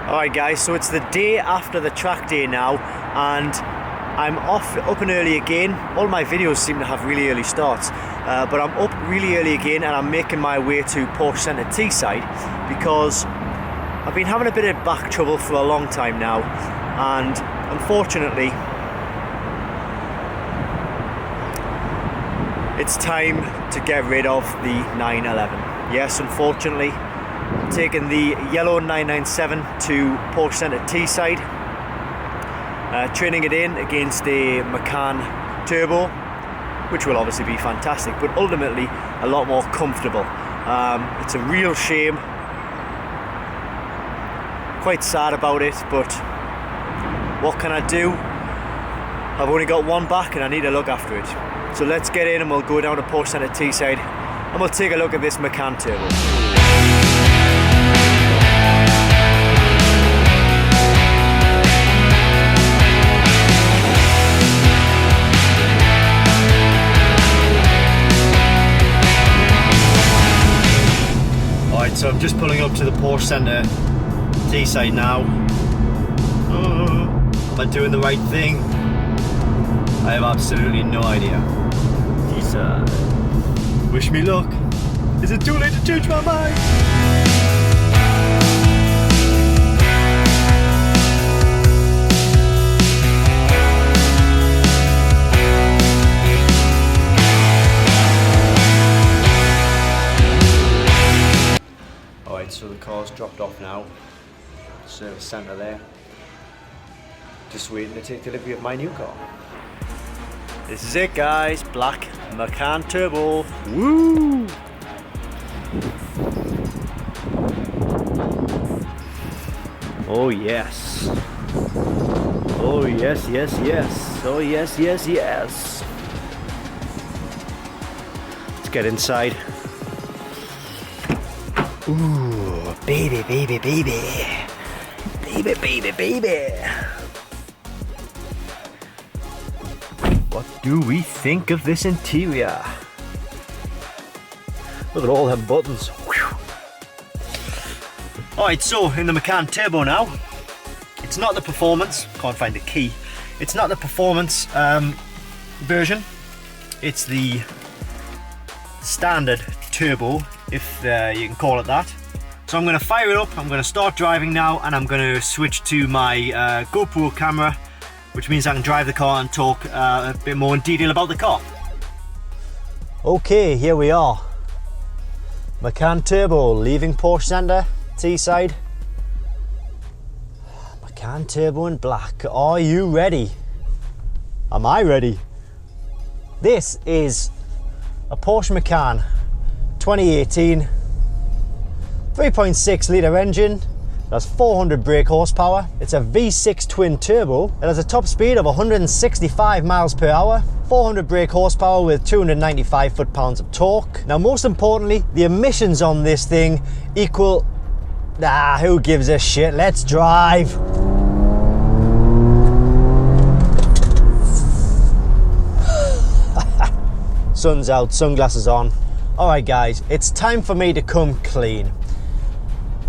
Alright guys, so it's the day after the track day now, and I'm up and early again. All my videos seem to have really early starts, but I'm up really early again and I'm making my way to Porsche Centre Teesside because I've been having a bit of back trouble for a long time now, and unfortunately it's time to get rid of the 911. Yes, unfortunately, I'm taking the yellow 997 to Porsche Centre Teesside, training it in against a Macan turbo, which will obviously be fantastic, but ultimately a lot more comfortable. It's a real shame, quite sad about it, but what can I do? I've only got one back and I need to look after it. So let's get in and we'll go down to Porsche Centre Teesside and we'll take a look at this Macan turbo. Alright, so I'm just pulling up to the Porsche Centre Teesside now. Am I doing the right thing? I have absolutely no idea. Teesside. Wish me luck. Is it too late to change my mind? Alright, so the car's dropped off now. Service centre there. Just waiting to take delivery of my new car. This is it guys, black Macan turbo. Woo! Oh yes. Oh yes, yes, yes. Oh yes, yes, yes. Let's get inside. Ooh, baby, baby, baby. Baby, baby, baby. What do we think of this interior? Look at all them buttons. Alright, so in the Macan turbo now, it's not the performance, can't find the key, it's not the performance version, it's the standard turbo, if you can call it that. So I'm going to fire it up, I'm going to start driving now, and I'm going to switch to my GoPro camera, which means I can drive the car and talk a bit more in detail about the car. Okay, here we are. Macan turbo leaving Porsche Centre Teesside. Macan turbo in black. Are you ready? Am I ready? This is a Porsche Macan 2018 3.6 litre engine. It has 400 brake horsepower. It's a V6 twin turbo. It has a top speed of 165 miles per hour, 400 brake horsepower with 295 foot-pounds of torque. Now, most importantly, the emissions on this thing equal... who gives a shit? Let's drive. Sun's out, sunglasses on. All right, guys, it's time for me to come clean.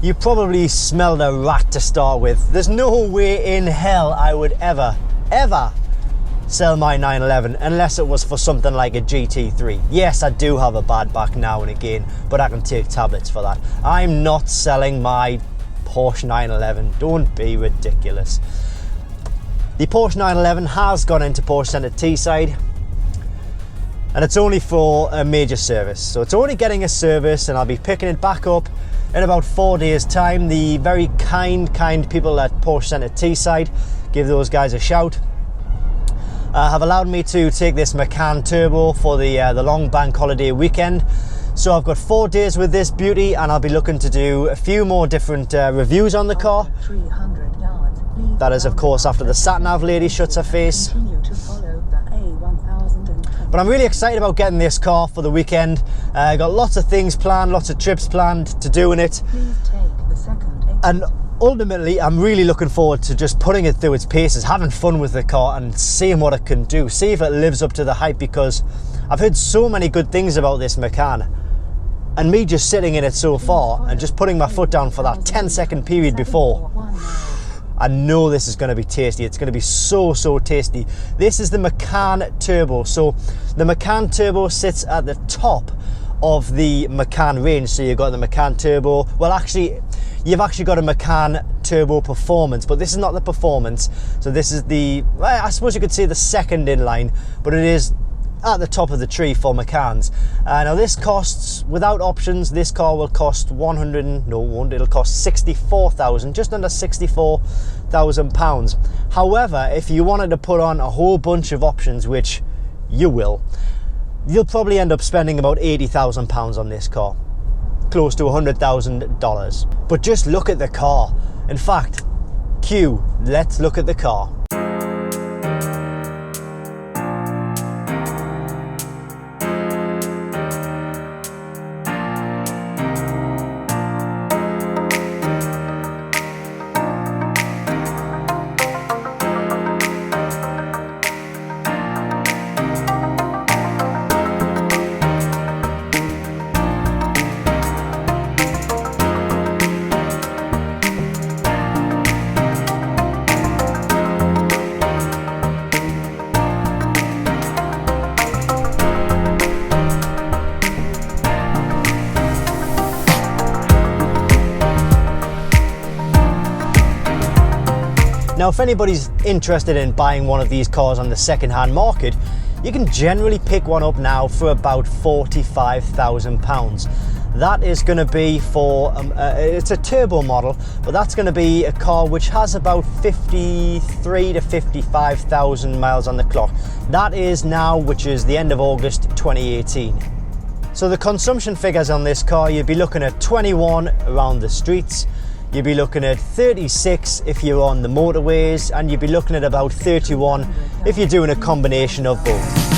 You probably smelled a rat to start with. There's no way in hell I would ever sell my 911 unless it was for something like a GT3. Yes, I do have a bad back now and again, but I can take tablets for that. I'm not selling my Porsche 911. Don't be ridiculous. The Porsche 911 has gone into Porsche Centre Teesside, and it's only for a major service. So it's only getting a service, and I'll be picking it back up in about 4 days' time. The very kind people at Porsche Centre Teesside, give those guys a shout, have allowed me to take this Macan turbo for the long bank holiday weekend. So I've got 4 days with this beauty, and I'll be looking to do a few more different reviews on the car. That is, of course, after the sat-nav lady shuts her face. But I'm really excited about getting this car for the weekend. I got lots of things planned, lots of trips planned to do in it. And ultimately, I'm really looking forward to just putting it through its paces, having fun with the car and seeing what it can do, see if it lives up to the hype, because I've heard so many good things about this Macan. And me just sitting in it so far and just putting my foot down for that 10-second period before, I know this is going to be tasty. It's going to be so tasty. This is the Macan Turbo. So the Macan Turbo sits at the top of the Macan range. So you've got the Macan Turbo. Well, actually, you've actually got a Macan Turbo Performance, but this is not the Performance. So this is the, well, I suppose you could say the second in line, but it is at the top of the tree for Macans. Now this costs, without options, this car will cost it'll cost 64,000, just under 64,000 pounds. However, if you wanted to put on a whole bunch of options, which you will, you'll probably end up spending about 80,000 pounds on this car, close to $100,000. But just look at the car. In fact, let's look at the car. Now, if anybody's interested in buying one of these cars on the second-hand market, you can generally pick one up now for about £45,000. That is going to be for, it's a turbo model, but that's going to be a car which has about 53 to 55,000 miles on the clock. That is now, which is the end of August 2018. So the consumption figures on this car, you'd be looking at 21 around the streets, you'd be looking at 36 if you're on the motorways, and you'd be looking at about 31 if you're doing a combination of both.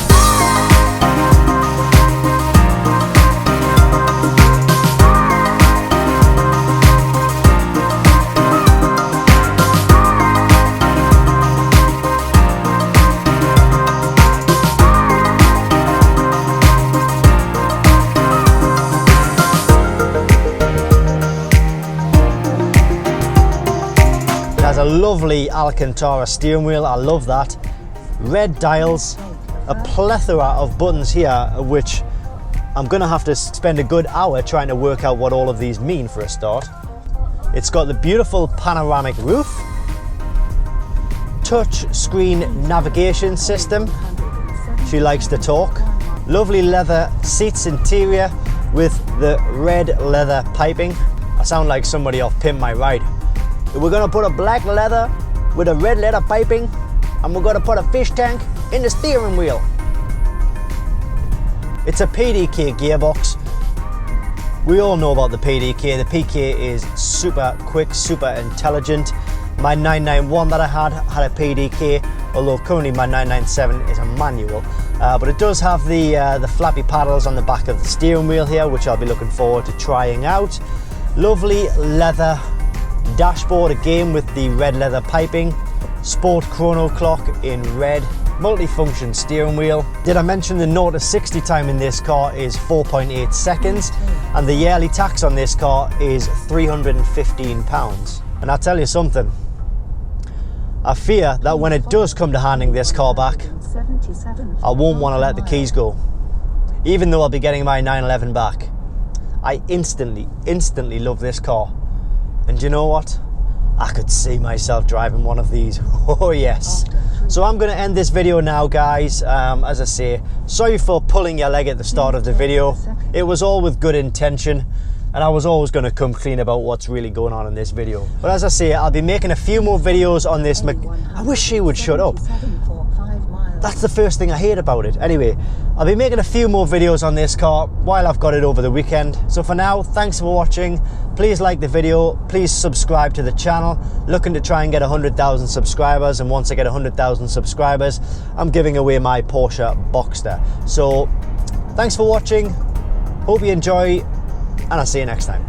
Has a lovely Alcantara steering wheel, I love that. Red dials, a plethora of buttons here, which I'm gonna have to spend a good hour trying to work out what all of these mean for a start. It's got the beautiful panoramic roof, touch screen navigation system, she likes to talk, lovely leather seats interior with the red leather piping. I sound like somebody off Pimp My Ride. We're gonna put a black leather with a red leather piping, and we're gonna put a fish tank in the steering wheel. It's a PDK gearbox. We all know about the PDK. The PK is super quick, super intelligent. My 991 that I had a PDK, although currently my 997 is a manual. But it does have the flappy paddles on the back of the steering wheel here, which I'll be looking forward to trying out. Lovely leather dashboard again with the red leather piping, sport chrono clock in red, multifunction steering wheel. Did I mention the 0 to 60 time in this car is 4.8 seconds, and the yearly tax on this car is £315. And I'll tell you something, I fear that when it does come to handing this car back, I won't want to let the keys go, even though I'll be getting my 911 back. I instantly love this car. And you know what? I could see myself driving one of these. Oh yes. So I'm going to end this video now, guys. As I say, sorry for pulling your leg at the start of the video. It was all with good intention, and I was always going to come clean about what's really going on in this video. But as I say, I'll be making a few more videos on this. I wish she would shut up. That's the first thing I hate about it. Anyway, I'll be making a few more videos on this car while I've got it over the weekend. So for now, thanks for watching. Please like the video, please subscribe to the channel. Looking to try and get 100,000 subscribers, and once I get 100,000 subscribers, I'm giving away my Porsche Boxster. So thanks for watching, hope you enjoy, and I'll see you next time.